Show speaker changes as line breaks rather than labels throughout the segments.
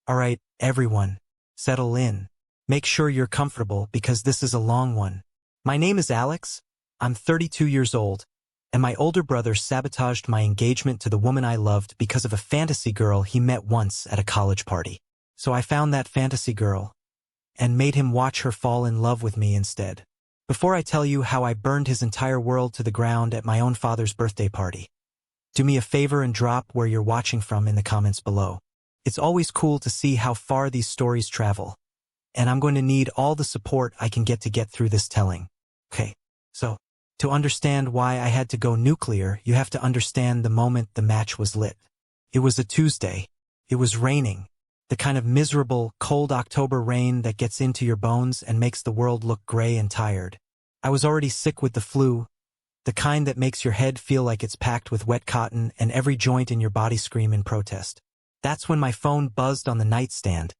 Alright, everyone, settle in. Make sure you're comfortable because this is a long one. My name is Alex, I'm 32 years old, and my older brother sabotaged my engagement to the woman I loved because of a fantasy girl he met once at a college party. So I found that fantasy girl and made him watch her fall in love with me instead. Before I tell you how I burned his entire world to the ground at my own father's birthday party, do me a favor and drop where you're watching from in the comments below. It's always cool to see how far these stories travel, and I'm going to need all the support I can get through this telling. Okay, so, to understand why I had to go nuclear, you have to understand the moment the match was lit. It was a Tuesday. It was raining. The kind of miserable, cold October rain that gets into your bones and makes the world look gray and tired. I was already sick with the flu, the kind that makes your head feel like it's packed with wet cotton and every joint in your body scream in protest. That's when my phone buzzed on the nightstand,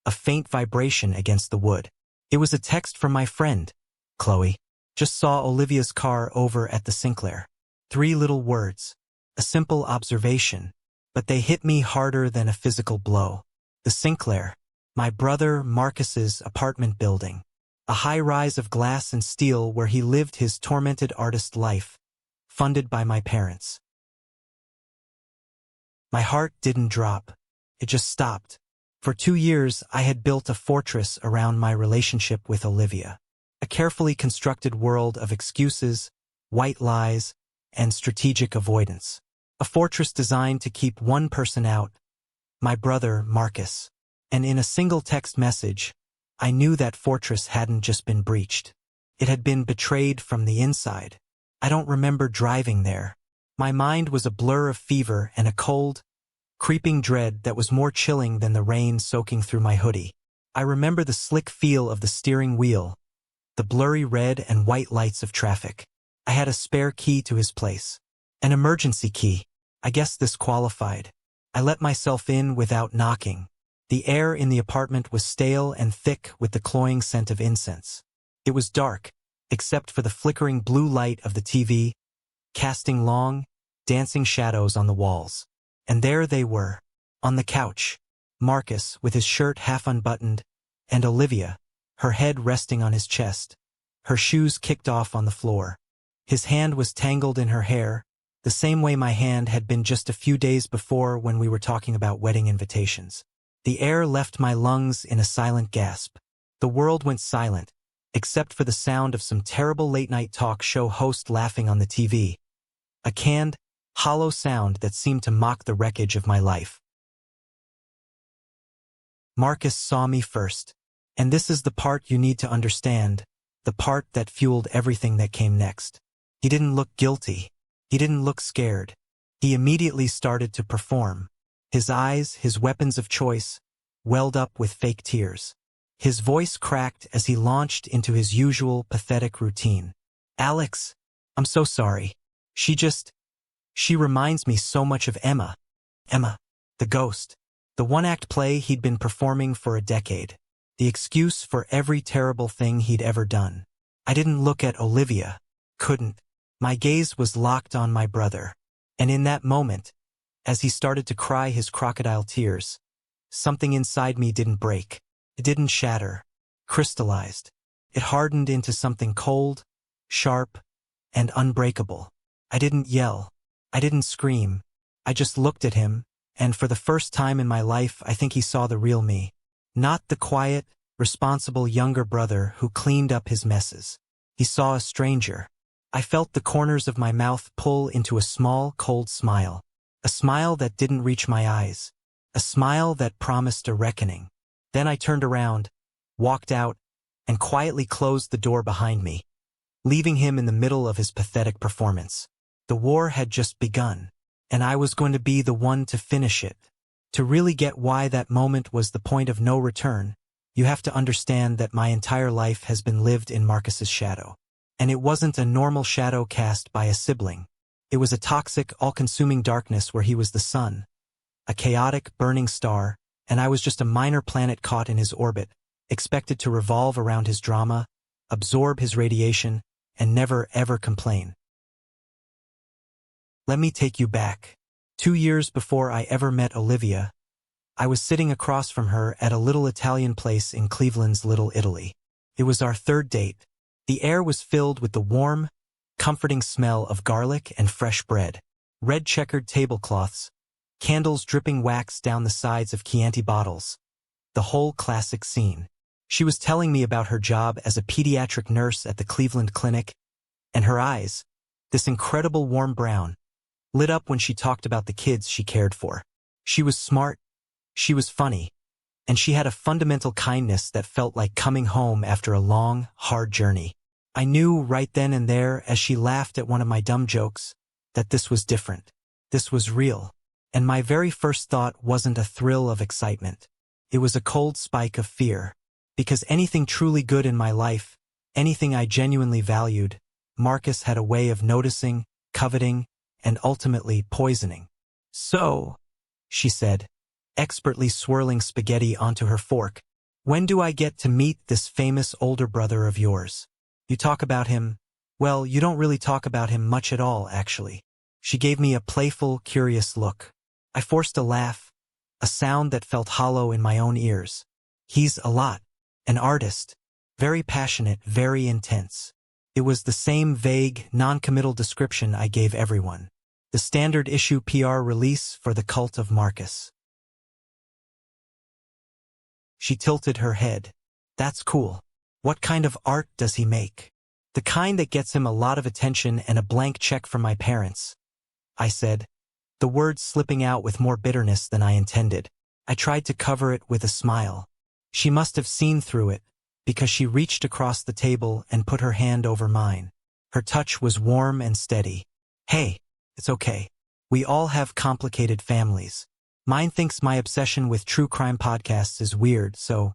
a faint vibration against the wood. It was a text from my friend, Chloe. Just saw Olivia's car over at the Sinclair. 3 little words, a simple observation, but they hit me harder than a physical blow. The Sinclair, my brother Marcus's apartment building, a high-rise of glass and steel where he lived his tormented artist life, funded by my parents. My heart didn't drop. It just stopped. For 2 years, I had built a fortress around my relationship with Olivia. A carefully constructed world of excuses, white lies, and strategic avoidance. A fortress designed to keep one person out, my brother Marcus. And in a single text message, I knew that fortress hadn't just been breached. It had been betrayed from the inside. I don't remember driving there. My mind was a blur of fever and a cold, creeping dread that was more chilling than the rain soaking through my hoodie. I remember the slick feel of the steering wheel, the blurry red and white lights of traffic. I had a spare key to his place. An emergency key. I guess this qualified. I let myself in without knocking. The air in the apartment was stale and thick with the cloying scent of incense. It was dark, except for the flickering blue light of the TV, casting long, dancing shadows on the walls. And there they were, on the couch, Marcus with his shirt half unbuttoned, and Olivia, her head resting on his chest, her shoes kicked off on the floor. His hand was tangled in her hair, the same way my hand had been just a few days before when we were talking about wedding invitations. The air left my lungs in a silent gasp. The world went silent, except for the sound of some terrible late-night talk show host laughing on the TV. A canned, hollow sound that seemed to mock the wreckage of my life. Marcus saw me first. And this is the part you need to understand, the part that fueled everything that came next. He didn't look guilty. He didn't look scared. He immediately started to perform. His eyes, his weapons of choice, welled up with fake tears. His voice cracked as he launched into his usual pathetic routine. Alex, I'm so sorry. She reminds me so much of Emma. Emma, the ghost. The one-act play he'd been performing for a decade. The excuse for every terrible thing he'd ever done. I didn't look at Olivia. Couldn't. My gaze was locked on my brother. And in that moment, as he started to cry his crocodile tears, something inside me didn't break. It didn't shatter. Crystallized. It hardened into something cold, sharp, and unbreakable. I didn't yell. I didn't scream. I just looked at him, and for the first time in my life, I think he saw the real me. Not the quiet, responsible younger brother who cleaned up his messes. He saw a stranger. I felt the corners of my mouth pull into a small, cold smile. A smile that didn't reach my eyes. A smile that promised a reckoning. Then I turned around, walked out, and quietly closed the door behind me, leaving him in the middle of his pathetic performance. The war had just begun, and I was going to be the one to finish it. To really get why that moment was the point of no return, you have to understand that my entire life has been lived in Marcus's shadow. And it wasn't a normal shadow cast by a sibling. It was a toxic, all-consuming darkness where he was the sun, a chaotic, burning star, and I was just a minor planet caught in his orbit, expected to revolve around his drama, absorb his radiation, and never ever complain. Let me take you back. 2 years before I ever met Olivia, I was sitting across from her at a little Italian place in Cleveland's Little Italy. It was our third date. The air was filled with the warm, comforting smell of garlic and fresh bread, red checkered tablecloths, candles dripping wax down the sides of Chianti bottles. The whole classic scene. She was telling me about her job as a pediatric nurse at the Cleveland Clinic, and her eyes, this incredible warm brown, lit up when she talked about the kids she cared for. She was smart, she was funny, and she had a fundamental kindness that felt like coming home after a long, hard journey. I knew right then and there, as she laughed at one of my dumb jokes, that this was different. This was real. And my very first thought wasn't a thrill of excitement. It was a cold spike of fear. Because anything truly good in my life, anything I genuinely valued, Marcus had a way of noticing, coveting, and ultimately poisoning. "So," she said, expertly swirling spaghetti onto her fork, "when do I get to meet this famous older brother of yours? You talk about him, well, you don't really talk about him much at all, actually." She gave me a playful, curious look. I forced a laugh, a sound that felt hollow in my own ears. "He's a lot. An artist. Very passionate, very intense." It was the same vague, non-committal description I gave everyone. The standard issue PR release for the cult of Marcus. She tilted her head. "That's cool. What kind of art does he make?" "The kind that gets him a lot of attention and a blank check from my parents," I said, the words slipping out with more bitterness than I intended. I tried to cover it with a smile. She must have seen through it, because she reached across the table and put her hand over mine. Her touch was warm and steady. "Hey, it's okay. We all have complicated families. Mine thinks my obsession with true crime podcasts is weird, so,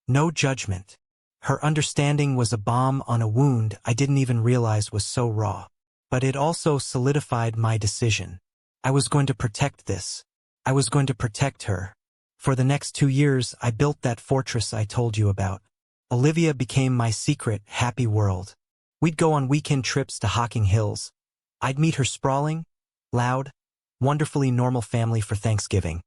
no judgment." Her understanding was a balm on a wound I didn't even realize was so raw. But it also solidified my decision. I was going to protect this. I was going to protect her. For the next 2 years, I built that fortress I told you about. Olivia became my secret, happy world. We'd go on weekend trips to Hocking Hills. I'd meet her sprawling, loud, wonderfully normal family for Thanksgiving.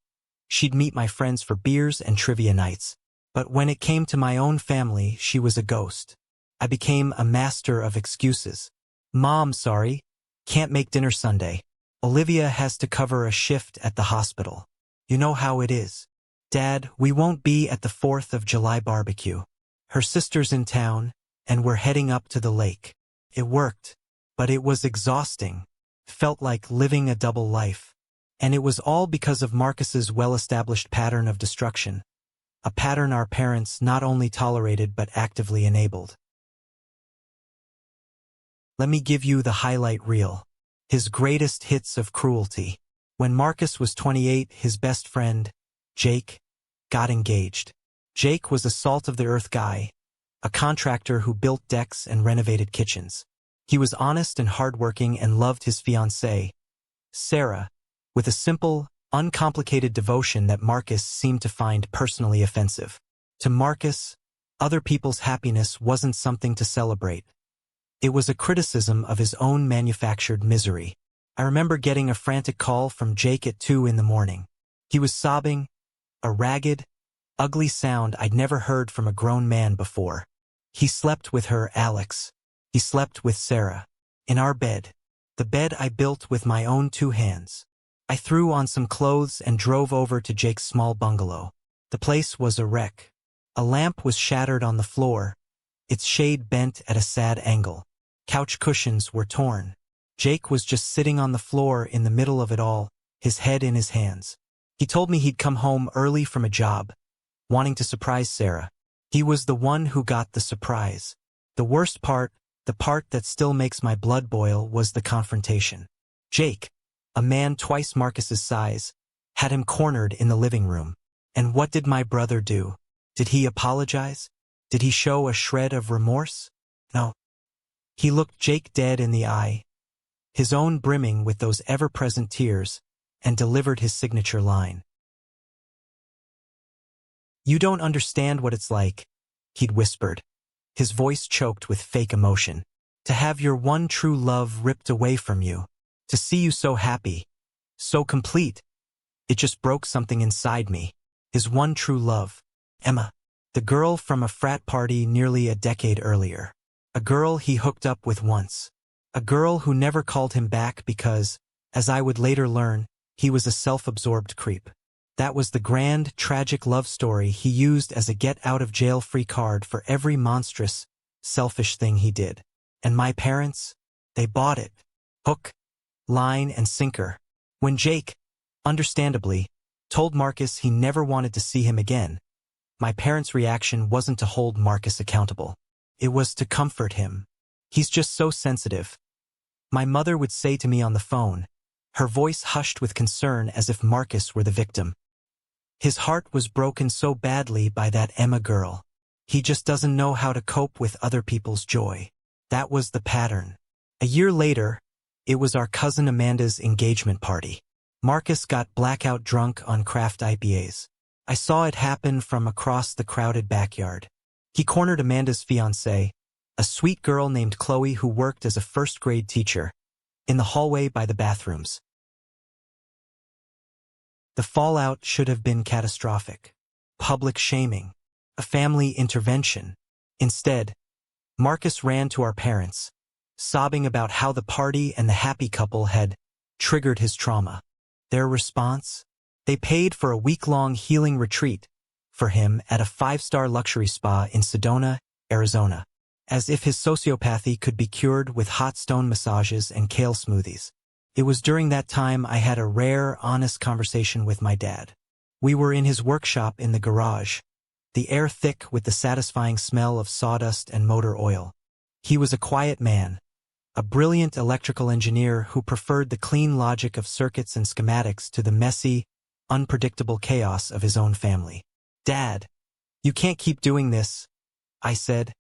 She'd meet my friends for beers and trivia nights. But when it came to my own family, she was a ghost. I became a master of excuses. "Mom, sorry, can't make dinner Sunday. Olivia has to cover a shift at the hospital. You know how it is. Dad, we won't be at the 4th of July barbecue. Her sister's in town, and we're heading up to the lake." It worked, but it was exhausting. Felt like living a double life. And it was all because of Marcus's well-established pattern of destruction. A pattern our parents not only tolerated but actively enabled. Let me give you the highlight reel. His greatest hits of cruelty. When Marcus was 28, his best friend, Jake, got engaged. Jake was a salt-of-the-earth guy, a contractor who built decks and renovated kitchens. He was honest and hardworking and loved his fiancée, Sarah, with a simple, uncomplicated devotion that Marcus seemed to find personally offensive. To Marcus, other people's happiness wasn't something to celebrate. It was a criticism of his own manufactured misery. I remember getting a frantic call from Jake at 2 in the morning. He was sobbing, a ragged, ugly sound I'd never heard from a grown man before. He slept with her, Alex. He slept with Sarah. In our bed. The bed I built with my own 2 hands. I threw on some clothes and drove over to Jake's small bungalow. The place was a wreck. A lamp was shattered on the floor, its shade bent at a sad angle. Couch cushions were torn. Jake was just sitting on the floor in the middle of it all, his head in his hands. He told me he'd come home early from a job, wanting to surprise Sarah. He was the one who got the surprise. The worst part, the part that still makes my blood boil, was the confrontation. Jake, a man twice Marcus's size, had him cornered in the living room. And what did my brother do? Did he apologize? Did he show a shred of remorse? No. He looked Jake dead in the eye, his own brimming with those ever-present tears, and delivered his signature line. "You don't understand what it's like," he'd whispered, his voice choked with fake emotion. "To have your one true love ripped away from you. To see you so happy, so complete, It just broke something inside me. His one true love. Emma. The girl from a frat party nearly a decade earlier. A girl he hooked up with once. A girl who never called him back because, as I would later learn, he was a self-absorbed creep. That was the grand, tragic love story he used as a get-out-of-jail-free card for every monstrous, selfish thing he did. And my parents? They bought it. Hook, line, and sinker. When Jake, understandably, told Marcus he never wanted to see him again, my parents' reaction wasn't to hold Marcus accountable. It was to comfort him. He's just so sensitive. My mother would say to me on the phone, her voice hushed with concern as if Marcus were the victim. His heart was broken so badly by that Emma girl. He just doesn't know how to cope with other people's joy. That was the pattern. A year later, it was our cousin Amanda's engagement party. Marcus got blackout drunk on craft IPAs. I saw it happen from across the crowded backyard. He cornered Amanda's fiancée, a sweet girl named Chloe who worked as a first-grade teacher, in the hallway by the bathrooms. The fallout should have been catastrophic. Public shaming. A family intervention. Instead, Marcus ran to our parents, sobbing about how the party and the happy couple had triggered his trauma. Their response? They paid for a week-long healing retreat for him at a 5-star luxury spa in Sedona, Arizona, as if his sociopathy could be cured with hot stone massages and kale smoothies. It was during that time I had a rare, honest conversation with my dad. We were in his workshop in the garage, the air thick with the satisfying smell of sawdust and motor oil. He was a quiet man, a brilliant electrical engineer who preferred the clean logic of circuits and schematics to the messy, unpredictable chaos of his own family. "Dad, you can't keep doing this," I said,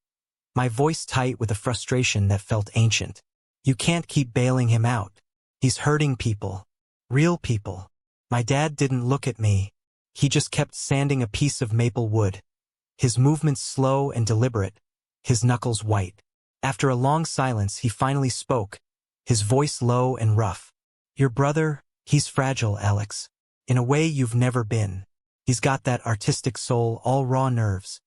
my voice tight with a frustration that felt ancient. "You can't keep bailing him out. He's hurting people. Real people." My dad didn't look at me. He just kept sanding a piece of maple wood, his movements slow and deliberate, his knuckles white. After a long silence, he finally spoke, his voice low and rough. "Your brother, he's fragile, Alex. In a way you've never been. He's got that artistic soul, all raw nerves.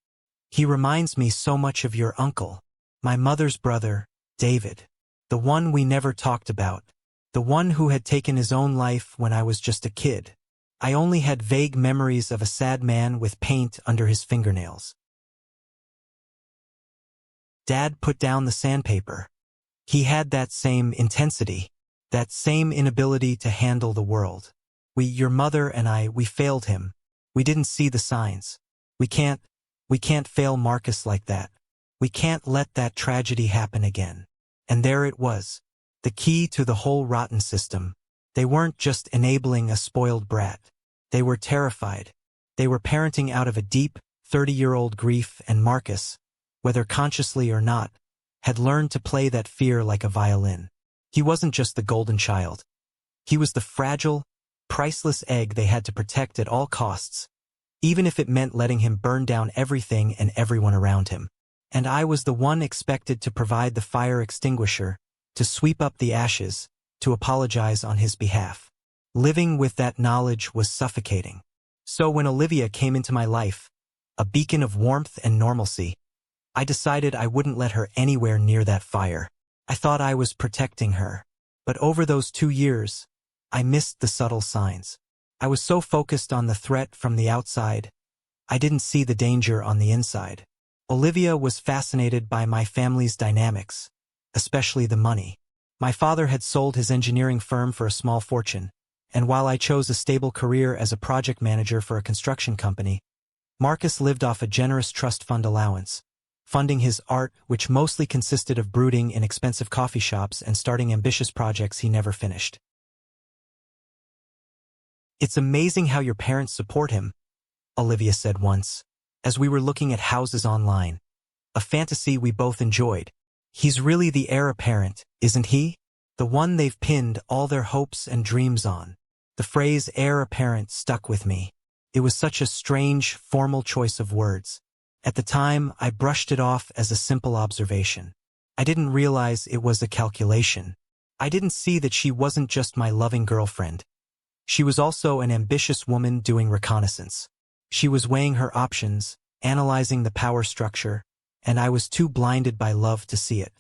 He reminds me so much of your uncle, my mother's brother, David. The one we never talked about. The one who had taken his own life when I was just a kid. I only had vague memories of a sad man with paint under his fingernails." Dad put down the sandpaper. He had that same intensity, that same inability to handle the world. Your mother and I, we failed him. We didn't see the signs. We can't fail Marcus like that. We can't let that tragedy happen again. And there it was. The key to the whole rotten system. They weren't just enabling a spoiled brat. They were terrified. They were parenting out of a deep, 30-year-old grief, and Marcus, whether consciously or not, had learned to play that fear like a violin. He wasn't just the golden child. He was the fragile, priceless egg they had to protect at all costs, even if it meant letting him burn down everything and everyone around him. And I was the one expected to provide the fire extinguisher, to sweep up the ashes, to apologize on his behalf. Living with that knowledge was suffocating. So when Olivia came into my life, a beacon of warmth and normalcy, I decided I wouldn't let her anywhere near that fire. I thought I was protecting her. But over those 2 years, I missed the subtle signs. I was so focused on the threat from the outside, I didn't see the danger on the inside. Olivia was fascinated by my family's dynamics, especially the money. My father had sold his engineering firm for a small fortune, and while I chose a stable career as a project manager for a construction company, Marcus lived off a generous trust fund allowance, funding his art, which mostly consisted of brooding in expensive coffee shops and starting ambitious projects he never finished. "It's amazing how your parents support him," Olivia said once, as we were looking at houses online, a fantasy we both enjoyed. "He's really the heir apparent, isn't he? The one they've pinned all their hopes and dreams on." The phrase heir apparent stuck with me. It was such a strange, formal choice of words. At the time, I brushed it off as a simple observation. I didn't realize it was a calculation. I didn't see that she wasn't just my loving girlfriend. She was also an ambitious woman doing reconnaissance. She was weighing her options, analyzing the power structure, and I was too blinded by love to see it.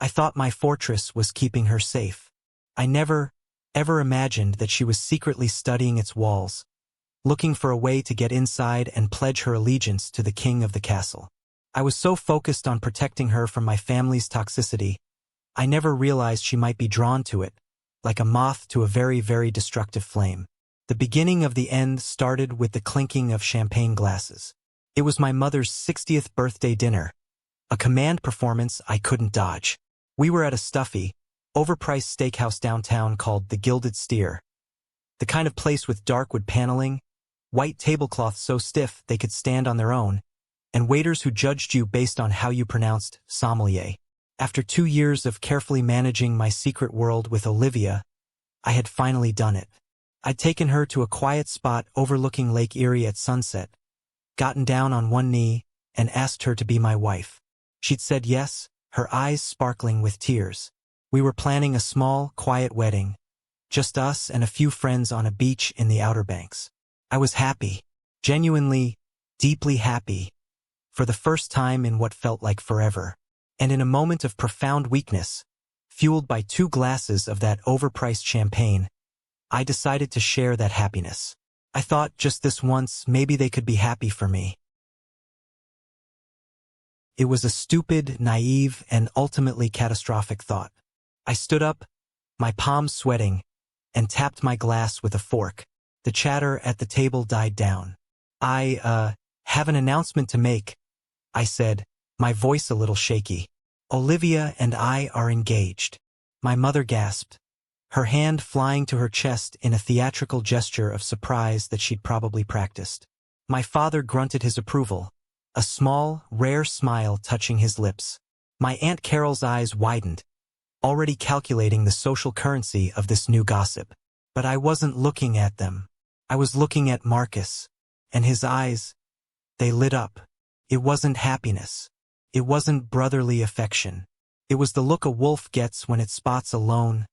I thought my fortress was keeping her safe. I never, ever imagined that she was secretly studying its walls, looking for a way to get inside and pledge her allegiance to the king of the castle. I was so focused on protecting her from my family's toxicity, I never realized she might be drawn to it, like a moth to a very, very destructive flame. The beginning of the end started with the clinking of champagne glasses. It was my mother's 60th birthday dinner, a command performance I couldn't dodge. We were at a stuffy, overpriced steakhouse downtown called the Gilded Steer, the kind of place with dark wood paneling, white tablecloths so stiff they could stand on their own, and waiters who judged you based on how you pronounced sommelier. After 2 years of carefully managing my secret world with Olivia, I had finally done it. I'd taken her to a quiet spot overlooking Lake Erie at sunset, gotten down on one knee, and asked her to be my wife. She'd said yes, her eyes sparkling with tears. We were planning a small, quiet wedding, just us and a few friends on a beach in the Outer Banks. I was happy, genuinely, deeply happy, for the first time in what felt like forever. And in a moment of profound weakness, fueled by 2 glasses of that overpriced champagne, I decided to share that happiness. I thought just this once maybe they could be happy for me. It was a stupid, naive, and ultimately catastrophic thought. I stood up, my palms sweating, and tapped my glass with a fork. The chatter at the table died down. I have an announcement to make, I said, my voice a little shaky. Olivia and I are engaged. My mother gasped, her hand flying to her chest in a theatrical gesture of surprise that she'd probably practiced. My father grunted his approval, a small, rare smile touching his lips. My Aunt Carol's eyes widened, already calculating the social currency of this new gossip. But I wasn't looking at them. I was looking at Marcus, and his eyes, they lit up. It wasn't happiness. It wasn't brotherly affection. It was the look a wolf gets when it spots a lone,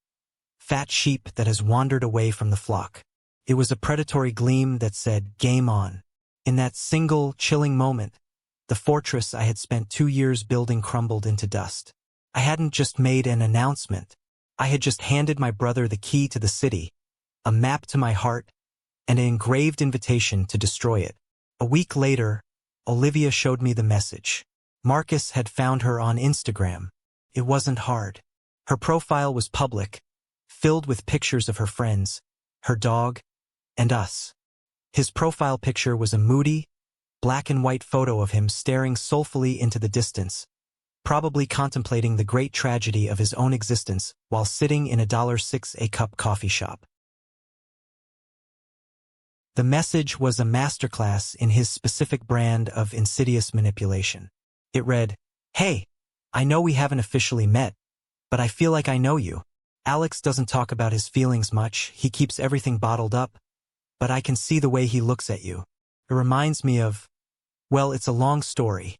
fat sheep that has wandered away from the flock. It was a predatory gleam that said, game on. In that single, chilling moment, the fortress I had spent 2 years building crumbled into dust. I hadn't just made an announcement. I had just handed my brother the key to the city, a map to my heart, and an engraved invitation to destroy it. A week later, Olivia showed me the message. Marcus had found her on Instagram. It wasn't hard. Her profile was public, filled with pictures of her friends, her dog, and us. His profile picture was a moody, black and white photo of him staring soulfully into the distance, probably contemplating the great tragedy of his own existence while sitting in a $6 a cup coffee shop. The message was a masterclass in his specific brand of insidious manipulation. It read, "Hey, I know we haven't officially met, but I feel like I know you. Alex doesn't talk about his feelings much, he keeps everything bottled up, but I can see the way he looks at you. It reminds me of, well, it's a long story.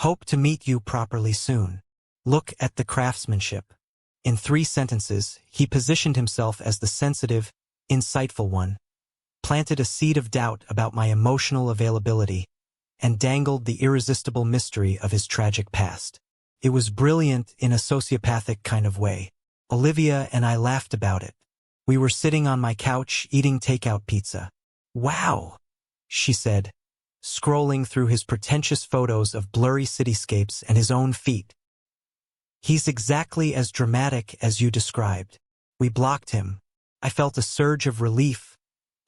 Hope to meet you properly soon. Look at the craftsmanship." In 3 sentences, he positioned himself as the sensitive, insightful one, planted a seed of doubt about my emotional availability, and dangled the irresistible mystery of his tragic past. It was brilliant in a sociopathic kind of way. Olivia and I laughed about it. We were sitting on my couch eating takeout pizza. "Wow," she said, scrolling through his pretentious photos of blurry cityscapes and his own feet. "He's exactly as dramatic as you described." We blocked him. I felt a surge of relief,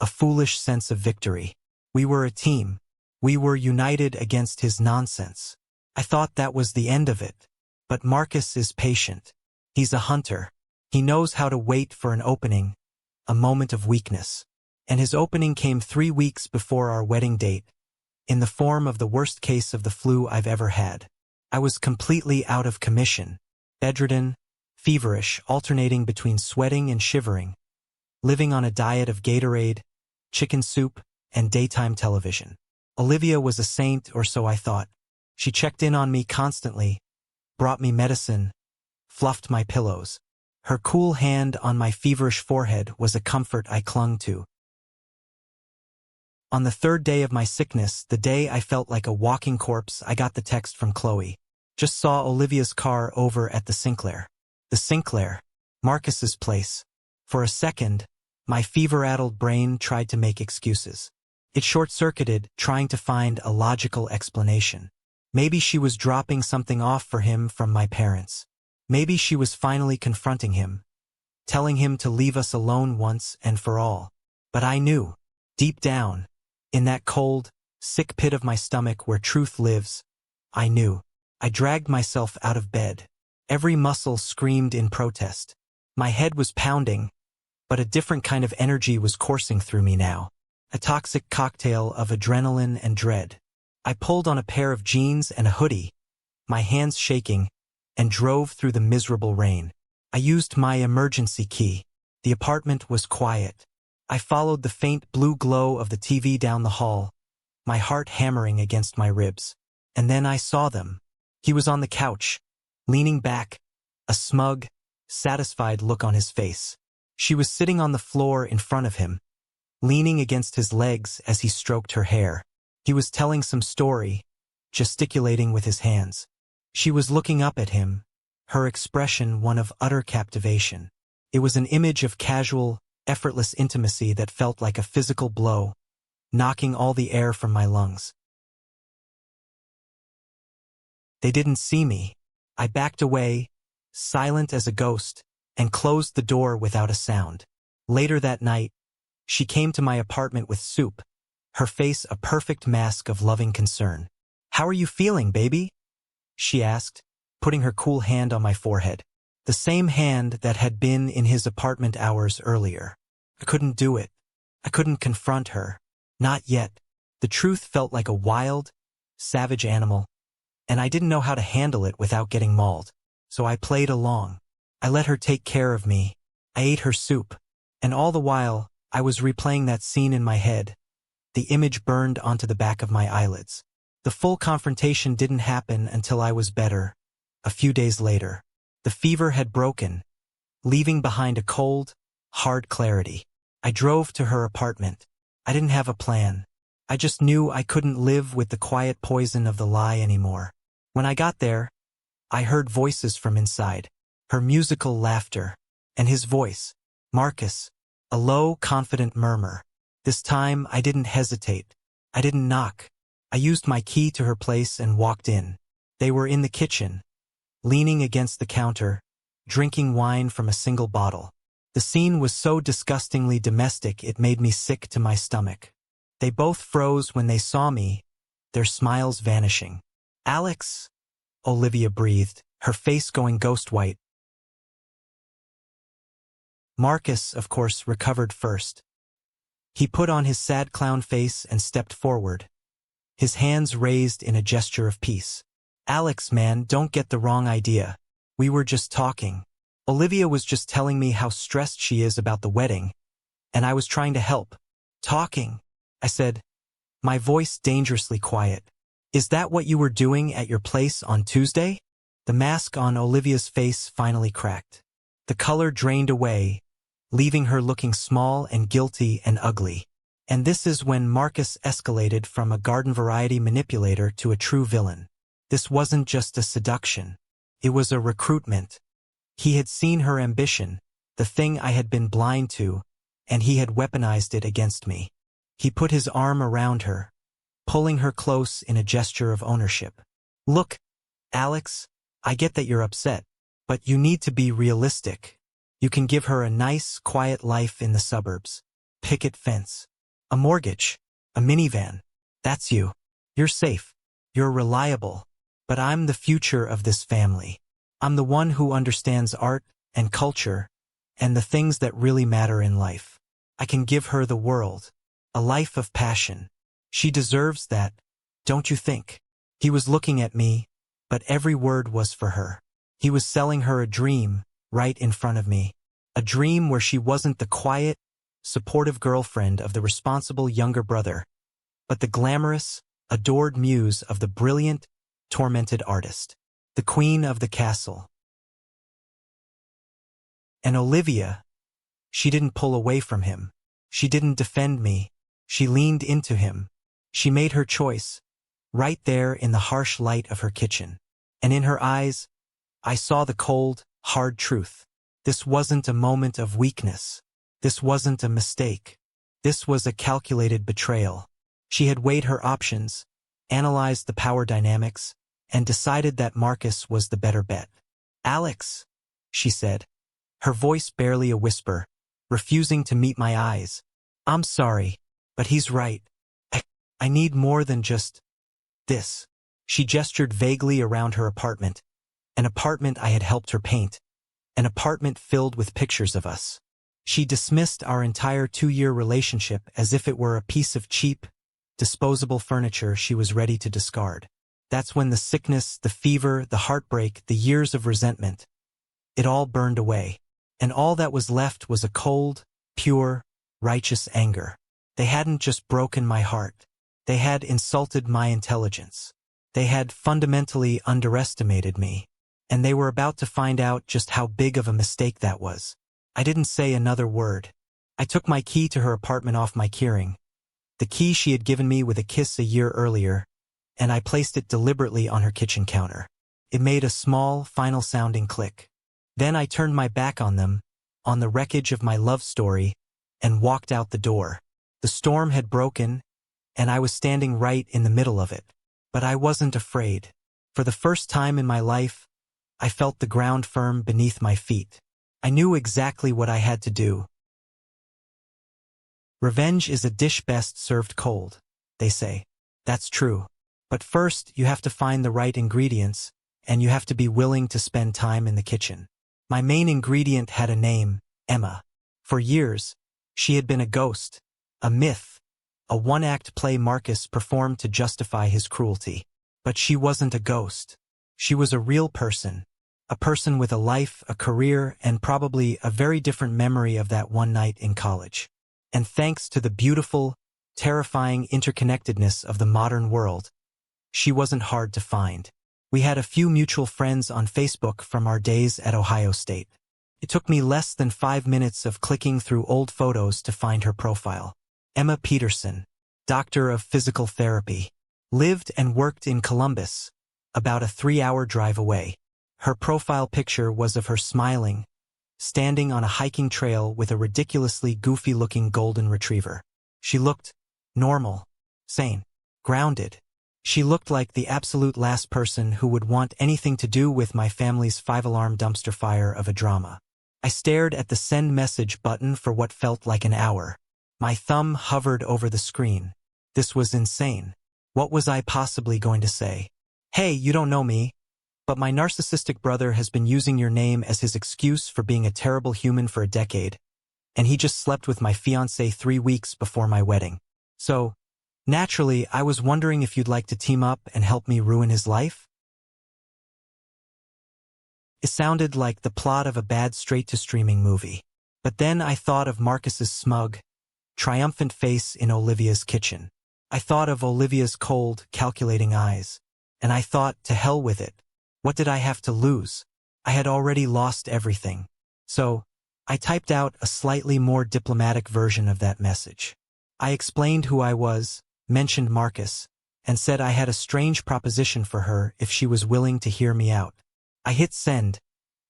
a foolish sense of victory. We were a team. We were united against his nonsense. I thought that was the end of it. But Marcus is patient. He's a hunter. He knows how to wait for an opening, a moment of weakness. And his opening came 3 weeks before our wedding date, in the form of the worst case of the flu I've ever had. I was completely out of commission, bedridden, feverish, alternating between sweating and shivering, living on a diet of Gatorade, chicken soup, and daytime television. Olivia was a saint, or so I thought. She checked in on me constantly, brought me medicine, fluffed my pillows. Her cool hand on my feverish forehead was a comfort I clung to. On the third day of my sickness, the day I felt like a walking corpse, I got the text from Chloe. Just saw Olivia's car over at the Sinclair. The Sinclair, Marcus's place. For a second, my fever-addled brain tried to make excuses. It short-circuited, trying to find a logical explanation. Maybe she was dropping something off for him from my parents. Maybe she was finally confronting him, telling him to leave us alone once and for all. But I knew, deep down, in that cold, sick pit of my stomach where truth lives, I knew. I dragged myself out of bed. Every muscle screamed in protest. My head was pounding, but a different kind of energy was coursing through me now. A toxic cocktail of adrenaline and dread. I pulled on a pair of jeans and a hoodie, my hands shaking, and drove through the miserable rain. I used my emergency key. The apartment was quiet. I followed the faint blue glow of the TV down the hall, my heart hammering against my ribs. And then I saw them. He was on the couch, leaning back, a smug, satisfied look on his face. She was sitting on the floor in front of him, leaning against his legs as he stroked her hair. He was telling some story, gesticulating with his hands. She was looking up at him, her expression one of utter captivation. It was an image of casual, effortless intimacy that felt like a physical blow, knocking all the air from my lungs. They didn't see me. I backed away, silent as a ghost, and closed the door without a sound. Later that night, she came to my apartment with soup, her face a perfect mask of loving concern. "How are you feeling, baby?" she asked, putting her cool hand on my forehead. The same hand that had been in his apartment hours earlier. I couldn't do it. I couldn't confront her. Not yet. The truth felt like a wild, savage animal, and I didn't know how to handle it without getting mauled. So I played along. I let her take care of me. I ate her soup. And all the while, I was replaying that scene in my head. The image burned onto the back of my eyelids. The full confrontation didn't happen until I was better. A few days later. The fever had broken, leaving behind a cold, hard clarity. I drove to her apartment. I didn't have a plan. I just knew I couldn't live with the quiet poison of the lie anymore. When I got there, I heard voices from inside, her musical laughter, and his voice, Marcus, a low, confident murmur. This time I didn't hesitate. I didn't knock. I used my key to her place and walked in. They were in the kitchen, leaning against the counter, drinking wine from a single bottle. The scene was so disgustingly domestic it made me sick to my stomach. They both froze when they saw me, their smiles vanishing. "Alex," Olivia breathed, her face going ghost white. Marcus, of course, recovered first. He put on his sad clown face and stepped forward, his hands raised in a gesture of peace. "Alex, man, don't get the wrong idea. We were just talking. Olivia was just telling me how stressed she is about the wedding, and I was trying to help." "Talking," I said, my voice dangerously quiet. "Is that what you were doing at your place on Tuesday?" The mask on Olivia's face finally cracked. The color drained away, leaving her looking small and guilty and ugly. And this is when Marcus escalated from a garden-variety manipulator to a true villain. This wasn't just a seduction. It was a recruitment. He had seen her ambition, the thing I had been blind to, and he had weaponized it against me. He put his arm around her, pulling her close in a gesture of ownership. "Look, Alex, I get that you're upset, but you need to be realistic. You can give her a nice, quiet life in the suburbs. Picket fence. A mortgage. A minivan. That's you. You're safe. You're reliable. But I'm the future of this family. I'm the one who understands art and culture and the things that really matter in life. I can give her the world. A life of passion. She deserves that, don't you think?" He was looking at me, but every word was for her. He was selling her a dream right in front of me. A dream where she wasn't the quiet, supportive girlfriend of the responsible younger brother, but the glamorous, adored muse of the brilliant, tormented artist. The queen of the castle. And Olivia, she didn't pull away from him. She didn't defend me. She leaned into him. She made her choice, right there in the harsh light of her kitchen. And in her eyes, I saw the cold, hard truth. This wasn't a moment of weakness. This wasn't a mistake. This was a calculated betrayal. She had weighed her options, analyzed the power dynamics, and decided that Marcus was the better bet. "Alex," she said, her voice barely a whisper, refusing to meet my eyes. "I'm sorry, but he's right. I need more than just this." She gestured vaguely around her apartment, an apartment I had helped her paint, an apartment filled with pictures of us. She dismissed our entire 2-year relationship as if it were a piece of cheap, disposable furniture she was ready to discard. That's when the sickness, the fever, the heartbreak, the years of resentment, it all burned away. And all that was left was a cold, pure, righteous anger. They hadn't just broken my heart. They had insulted my intelligence. They had fundamentally underestimated me. And they were about to find out just how big of a mistake that was. I didn't say another word. I took my key to her apartment off my keyring, the key she had given me with a kiss a year earlier, and I placed it deliberately on her kitchen counter. It made a small, final-sounding click. Then I turned my back on them, on the wreckage of my love story, and walked out the door. The storm had broken, and I was standing right in the middle of it. But I wasn't afraid. For the first time in my life, I felt the ground firm beneath my feet. I knew exactly what I had to do. Revenge is a dish best served cold, they say. That's true. But first, you have to find the right ingredients, and you have to be willing to spend time in the kitchen. My main ingredient had a name, Emma. For years, she had been a ghost, a myth, a one-act play Marcus performed to justify his cruelty. But she wasn't a ghost. She was a real person. A person with a life, a career, and probably a very different memory of that one night in college. And thanks to the beautiful, terrifying interconnectedness of the modern world, she wasn't hard to find. We had a few mutual friends on Facebook from our days at Ohio State. It took me less than 5 minutes of clicking through old photos to find her profile. Emma Peterson, doctor of physical therapy, lived and worked in Columbus, about a 3-hour drive away. Her profile picture was of her smiling, standing on a hiking trail with a ridiculously goofy-looking golden retriever. She looked normal, sane, grounded. She looked like the absolute last person who would want anything to do with my family's 5-alarm dumpster fire of a drama. I stared at the send message button for what felt like an hour. My thumb hovered over the screen. This was insane. What was I possibly going to say? "Hey, you don't know me, but my narcissistic brother has been using your name as his excuse for being a terrible human for a decade, and he just slept with my fiancé 3 weeks before my wedding. So, naturally, I was wondering if you'd like to team up and help me ruin his life?" It sounded like the plot of a bad straight-to-streaming movie. But then I thought of Marcus's smug, triumphant face in Olivia's kitchen. I thought of Olivia's cold, calculating eyes. And I thought, to hell with it. What did I have to lose? I had already lost everything. So, I typed out a slightly more diplomatic version of that message. I explained who I was, mentioned Marcus, and said I had a strange proposition for her if she was willing to hear me out. I hit send,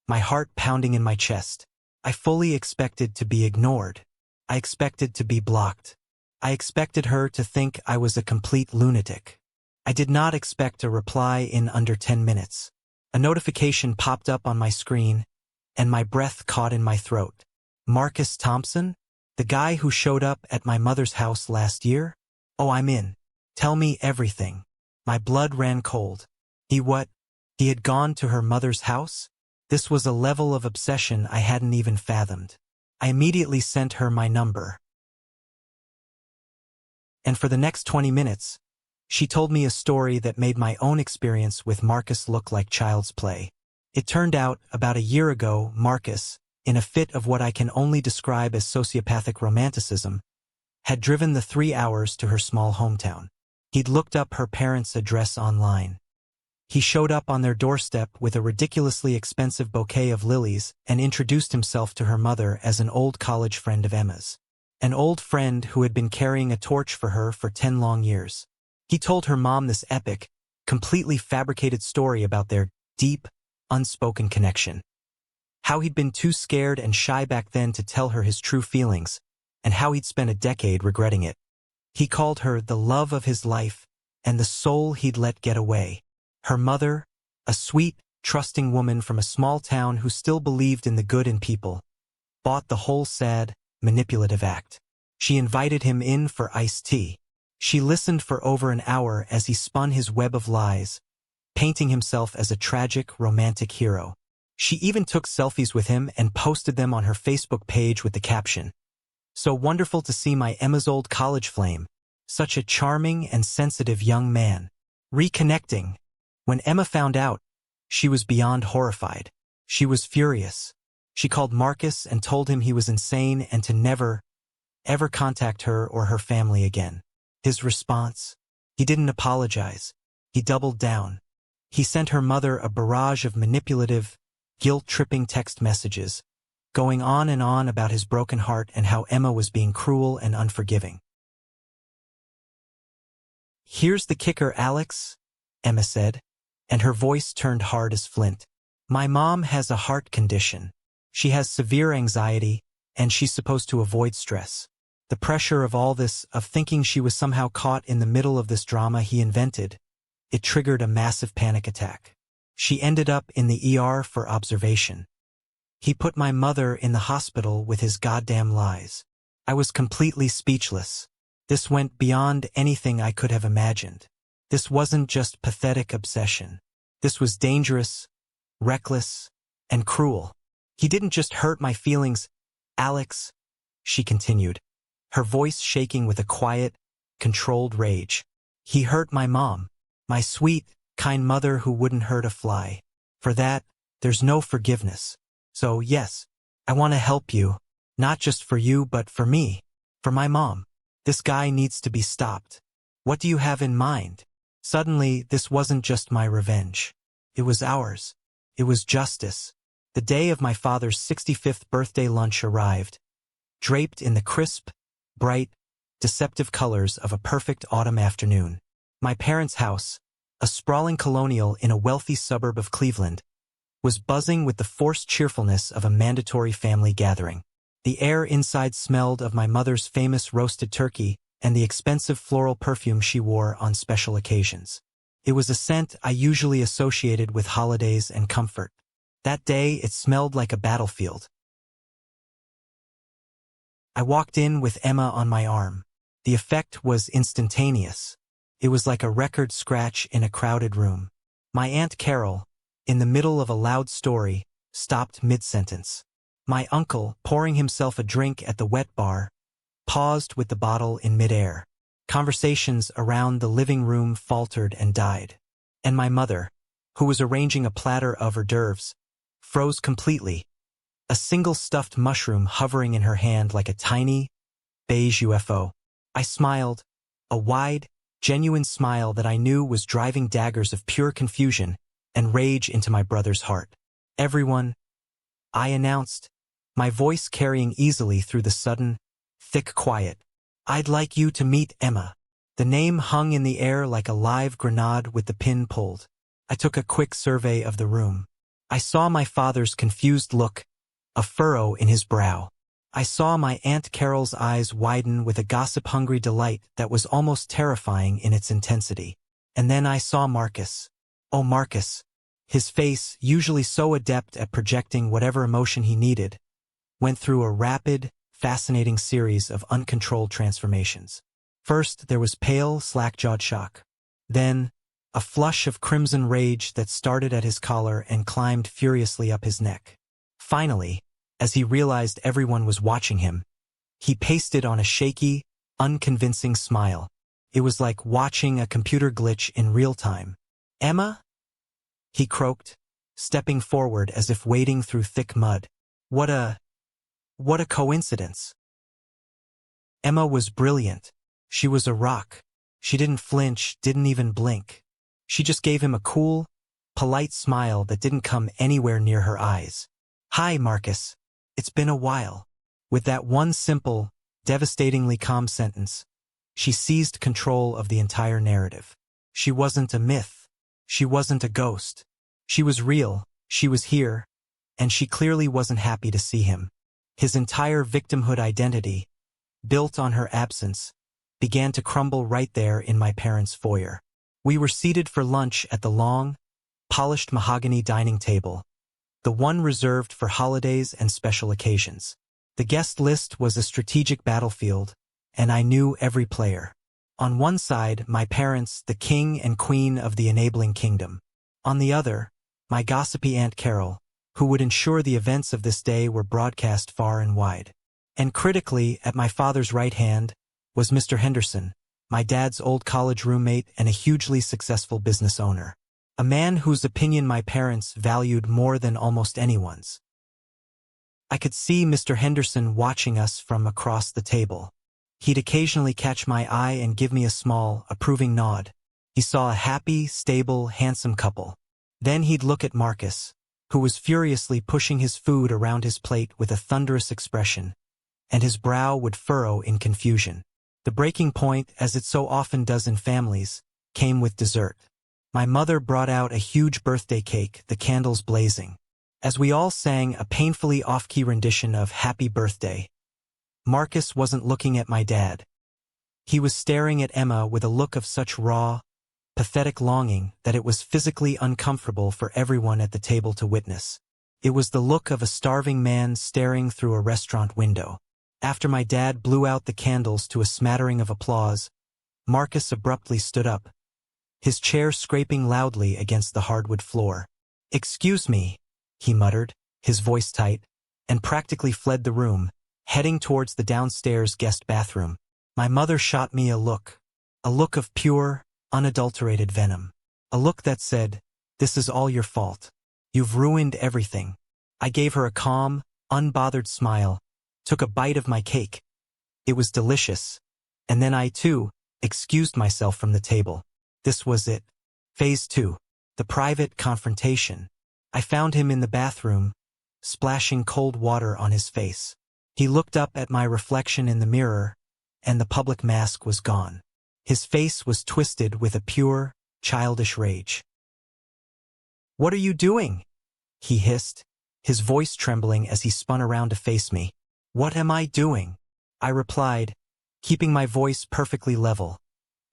my heart pounding in my chest. I fully expected to be ignored. I expected to be blocked. I expected her to think I was a complete lunatic. I did not expect a reply in under 10 minutes. A notification popped up on my screen, and my breath caught in my throat. Marcus Thompson? The guy who showed up at my mother's house last year? Oh, I'm in. Tell me everything. My blood ran cold. He had gone to her mother's house? This was a level of obsession I hadn't even fathomed. I immediately sent her my number. And for the next 20 minutes, she told me a story that made my own experience with Marcus look like child's play. It turned out, about a year ago, Marcus, in a fit of what I can only describe as sociopathic romanticism, had driven the 3 hours to her small hometown. He'd looked up her parents' address online. He showed up on their doorstep with a ridiculously expensive bouquet of lilies and introduced himself to her mother as an old college friend of Emma's. an old friend who had been carrying a torch for her for 10 long years. He told her mom this epic, completely fabricated story about their deep, unspoken connection. How he'd been too scared and shy back then to tell her his true feelings, and how he'd spent a decade regretting it. He called her the love of his life and the soul he'd let get away. Her mother, a sweet, trusting woman from a small town who still believed in the good in people, bought the whole sad, manipulative act. She invited him in for iced tea. She listened for over an hour as he spun his web of lies, painting himself as a tragic, romantic hero. She even took selfies with him and posted them on her Facebook page with the caption, "So wonderful to see my Emma's old college flame. Such a charming and sensitive young man." Reconnecting. When Emma found out, she was beyond horrified. She was furious. She called Marcus and told him he was insane and to never, ever contact her or her family again. His response? He didn't apologize. He doubled down. He sent her mother a barrage of manipulative, guilt-tripping text messages, going on and on about his broken heart and how Emma was being cruel and unforgiving. "Here's the kicker, Alex," Emma said, and her voice turned hard as flint. "My mom has a heart condition. She has severe anxiety, and she's supposed to avoid stress. The pressure of all this, of thinking she was somehow caught in the middle of this drama he invented, it triggered a massive panic attack. She ended up in the ER for observation. He put my mother in the hospital with his goddamn lies." I was completely speechless. This went beyond anything I could have imagined. This wasn't just pathetic obsession. This was dangerous, reckless, and cruel. "He didn't just hurt my feelings, Alex," she continued, her voice shaking with a quiet, controlled rage. "He hurt my mom, my sweet, kind mother who wouldn't hurt a fly. For that, there's no forgiveness. So yes, I want to help you, not just for you but for me, for my mom. This guy needs to be stopped. What do you have in mind?" Suddenly, this wasn't just my revenge. It was ours. It was justice. The day of my father's 65th birthday lunch arrived, draped in the crisp, bright, deceptive colors of a perfect autumn afternoon. My parents' house, a sprawling colonial in a wealthy suburb of Cleveland, was buzzing with the forced cheerfulness of a mandatory family gathering. The air inside smelled of my mother's famous roasted turkey and the expensive floral perfume she wore on special occasions. It was a scent I usually associated with holidays and comfort. That day, it smelled like a battlefield. I walked in with Emma on my arm. The effect was instantaneous. It was like a record scratch in a crowded room. My Aunt Carol, in the middle of a loud story, stopped mid-sentence. My uncle, pouring himself a drink at the wet bar, paused with the bottle in midair. Conversations around the living room faltered and died. And my mother, who was arranging a platter of hors d'oeuvres, froze completely, a single stuffed mushroom hovering in her hand like a tiny, beige UFO. I smiled, a wide, genuine smile that I knew was driving daggers of pure confusion and rage into my brother's heart. "Everyone," I announced, my voice carrying easily through the sudden, thick quiet, "I'd like you to meet Emma." The name hung in the air like a live grenade with the pin pulled. I took a quick survey of the room. I saw my father's confused look, a furrow in his brow. I saw my Aunt Carol's eyes widen with a gossip-hungry delight that was almost terrifying in its intensity. And then I saw Marcus. Oh, Marcus. His face, usually so adept at projecting whatever emotion he needed, went through a rapid, fascinating series of uncontrolled transformations. First, there was pale, slack-jawed shock. Then, a flush of crimson rage that started at his collar and climbed furiously up his neck. Finally, as he realized everyone was watching him, he pasted on a shaky, unconvincing smile. It was like watching a computer glitch in real time. "Emma?" he croaked, stepping forward as if wading through thick mud. What a coincidence. Emma was brilliant. She was a rock. She didn't flinch, didn't even blink. She just gave him a cool, polite smile that didn't come anywhere near her eyes. "Hi, Marcus. It's been a while." With that one simple, Devastatingly calm sentence. She seized control of the entire narrative. She wasn't a myth. She wasn't a ghost. She was real, she was here, and she clearly wasn't happy to see him. His entire victimhood identity, built on her absence, began to crumble right there in my parents' foyer. We were seated for lunch at the long, polished mahogany dining table, the one reserved for holidays and special occasions. The guest list was a strategic battlefield, and I knew every player. On one side, my parents, the king and queen of the enabling kingdom. On the other, my gossipy Aunt Carol, who would ensure the events of this day were broadcast far and wide. And critically, at my father's right hand, was Mr. Henderson, my dad's old college roommate and a hugely successful business owner. A man whose opinion my parents valued more than almost anyone's. I could see Mr. Henderson watching us from across the table. He'd occasionally catch my eye and give me a small, approving nod. He saw a happy, stable, handsome couple. Then he'd look at Marcus, who was furiously pushing his food around his plate with a thunderous expression, and his brow would furrow in confusion. The breaking point, as it so often does in families, came with dessert. My mother brought out a huge birthday cake, the candles blazing. As we all sang a painfully off-key rendition of Happy Birthday, Marcus wasn't looking at my dad. He was staring at Emma with a look of such raw, pathetic longing that it was physically uncomfortable for everyone at the table to witness. It was the look of a starving man staring through a restaurant window. After my dad blew out the candles to a smattering of applause, Marcus abruptly stood up, his chair scraping loudly against the hardwood floor. "Excuse me," he muttered, his voice tight, and practically fled the room, heading towards the downstairs guest bathroom. My mother shot me a look of pure, unadulterated venom. A look that said, "This is all your fault. You've ruined everything." I gave her a calm, unbothered smile, took a bite of my cake. It was delicious, and then I, too, excused myself from the table. This was it. Phase 2. The private confrontation. I found him in the bathroom, splashing cold water on his face. He looked up at my reflection in the mirror, and the public mask was gone. His face was twisted with a pure, childish rage. "What are you doing?" he hissed, his voice trembling as he spun around to face me. "What am I doing?" I replied, keeping my voice perfectly level,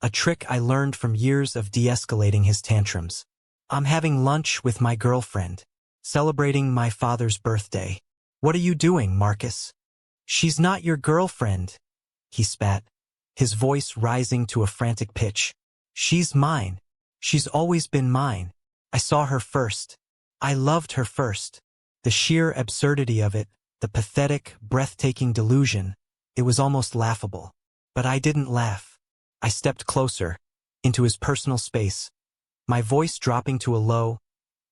a trick I learned from years of de-escalating his tantrums. "I'm having lunch with my girlfriend, celebrating my father's birthday." "What are you doing, Marcus?" "She's not your girlfriend," he spat, his voice rising to a frantic pitch. "She's mine. She's always been mine. I saw her first. I loved her first." The sheer absurdity of it, the pathetic, breathtaking delusion, it was almost laughable. But I didn't laugh. I stepped closer, into his personal space, my voice dropping to a low,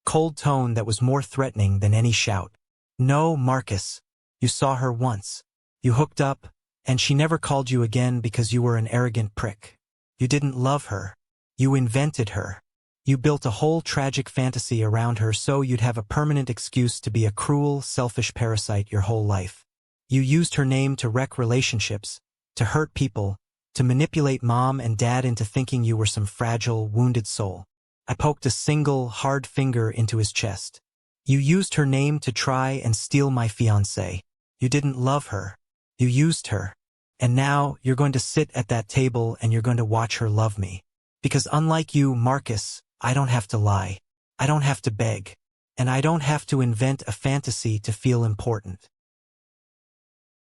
cold tone that was more threatening than any shout. "No, Marcus, you saw her once. You hooked up, and she never called you again because you were an arrogant prick. You didn't love her. You invented her. You built a whole tragic fantasy around her so you'd have a permanent excuse to be a cruel, selfish parasite your whole life. You used her name to wreck relationships, to hurt people, to manipulate mom and dad into thinking you were some fragile, wounded soul." I poked a single, hard finger into his chest. "You used her name to try and steal my fiancée. You didn't love her. You used her. And now you're going to sit at that table and you're going to watch her love me. Because unlike you, Marcus, I don't have to lie. I don't have to beg. And I don't have to invent a fantasy to feel important."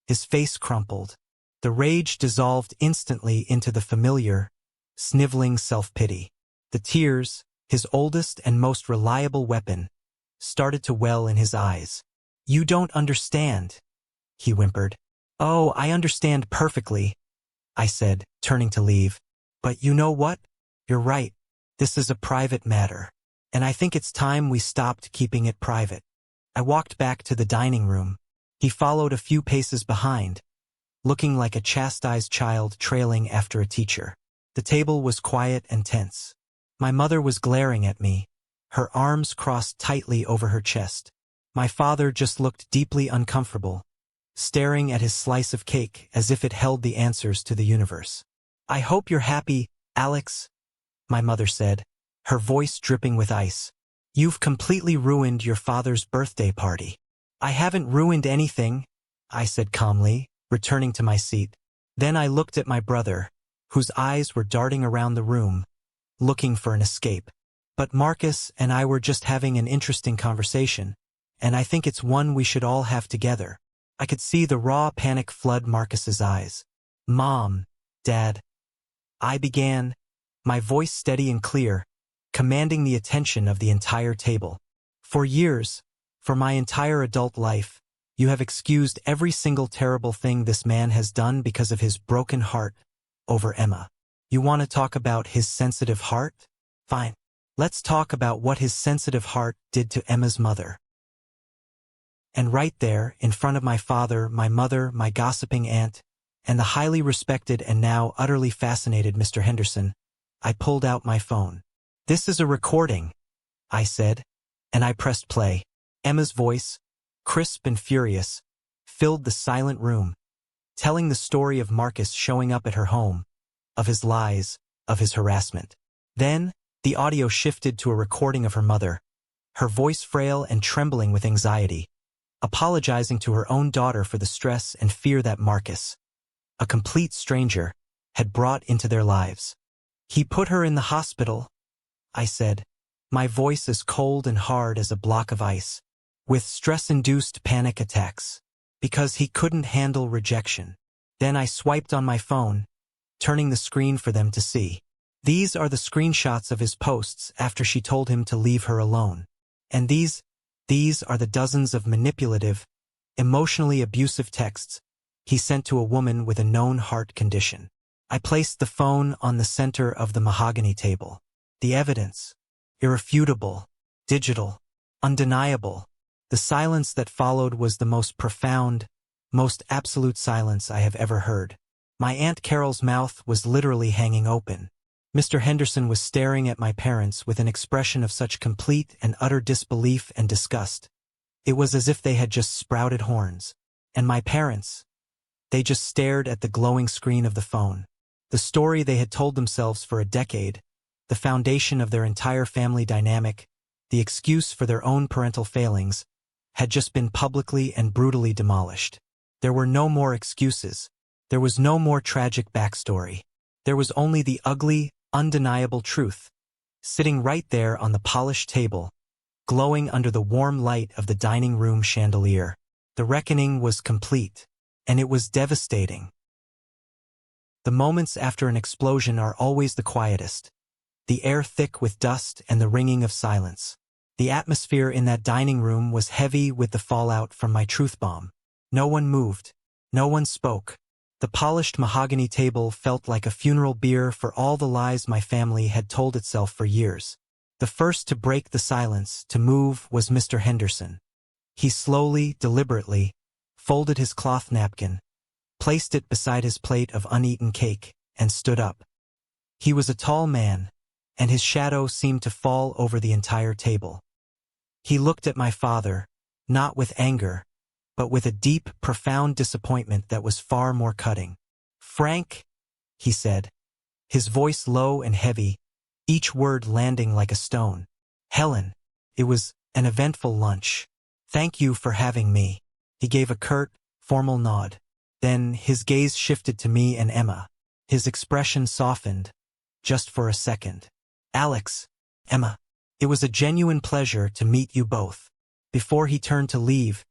His face crumpled. The rage dissolved instantly into the familiar, sniveling self-pity. The tears, his oldest and most reliable weapon, started to well in his eyes. "You don't understand," he whimpered. "Oh, I understand perfectly," I said, turning to leave. "But you know what? You're right. This is a private matter. And I think it's time we stopped keeping it private." I walked back to the dining room. He followed a few paces behind, looking like a chastised child trailing after a teacher. The table was quiet and tense. My mother was glaring at me, her arms crossed tightly over her chest. My father just looked deeply uncomfortable, staring at his slice of cake as if it held the answers to the universe. "I hope you're happy, Alex," my mother said, her voice dripping with ice. "You've completely ruined your father's birthday party." "I haven't ruined anything," I said calmly, returning to my seat. Then I looked at my brother, whose eyes were darting around the room, looking for an escape. "But Marcus and I were just having an interesting conversation, and I think it's one we should all have together." I could see the raw panic flood Marcus's eyes. "Mom, Dad," I began, my voice steady and clear, commanding the attention of the entire table. "For years, for my entire adult life, you have excused every single terrible thing this man has done because of his broken heart over Emma. You want to talk about his sensitive heart? Fine. Let's talk about what his sensitive heart did to Emma's mother." And right there, in front of my father, my mother, my gossiping aunt, and the highly respected and now utterly fascinated Mr. Henderson, I pulled out my phone. "This is a recording," I said, and I pressed play. Emma's voice, crisp and furious, filled the silent room, telling the story of Marcus showing up at her home, of his lies, of his harassment. Then, the audio shifted to a recording of her mother, her voice frail and trembling with anxiety, apologizing to her own daughter for the stress and fear that Marcus, a complete stranger, had brought into their lives. "He put her in the hospital," I said, my voice as cold and hard as a block of ice, "with stress-induced panic attacks, because he couldn't handle rejection." Then I swiped on my phone, turning the screen for them to see. These are the screenshots of his posts after she told him to leave her alone. And these are the dozens of manipulative, emotionally abusive texts he sent to a woman with a known heart condition. I placed the phone on the center of the mahogany table. The evidence, irrefutable, digital, undeniable. The silence that followed was the most profound, most absolute silence I have ever heard. My Aunt Carol's mouth was literally hanging open. Mr. Henderson was staring at my parents with an expression of such complete and utter disbelief and disgust. It was as if they had just sprouted horns. And my parents, they just stared at the glowing screen of the phone. The story they had told themselves for a decade, the foundation of their entire family dynamic, the excuse for their own parental failings, had just been publicly and brutally demolished. There were no more excuses. There was no more tragic backstory. There was only the ugly, undeniable truth, sitting right there on the polished table, glowing under the warm light of the dining room chandelier. The reckoning was complete, and it was devastating. The moments after an explosion are always the quietest, the air thick with dust and the ringing of silence. The atmosphere in that dining room was heavy with the fallout from my truth bomb. No one moved. No one spoke. The polished mahogany table felt like a funeral bier for all the lies my family had told itself for years. The first to break the silence, to move, was Mr. Henderson. He slowly, deliberately, folded his cloth napkin, placed it beside his plate of uneaten cake, and stood up. He was a tall man, and his shadow seemed to fall over the entire table. He looked at my father, not with anger, but with a deep, profound disappointment that was far more cutting. "Frank," he said, his voice low and heavy, each word landing like a stone. "Helen, it was an eventful lunch. Thank you for having me." He gave a curt, formal nod. Then his gaze shifted to me and Emma. His expression softened, just for a second. "Alex, Emma, it was a genuine pleasure to meet you both." Before he turned to leave,